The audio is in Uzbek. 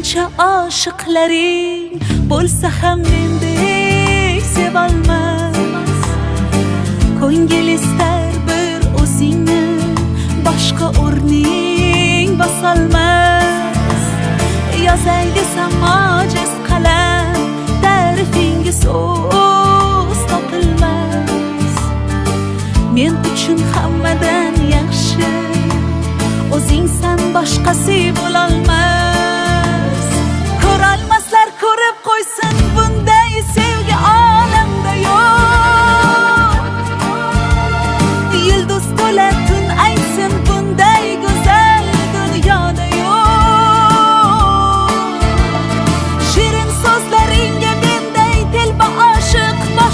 qancha oshiqlaring bo'lsa ham mendek sevolmas. Ko'ngil istar bir o'zingni, boshqa o'rning bosolmas. Yozay desam ojiz qalam, ta'rifingiz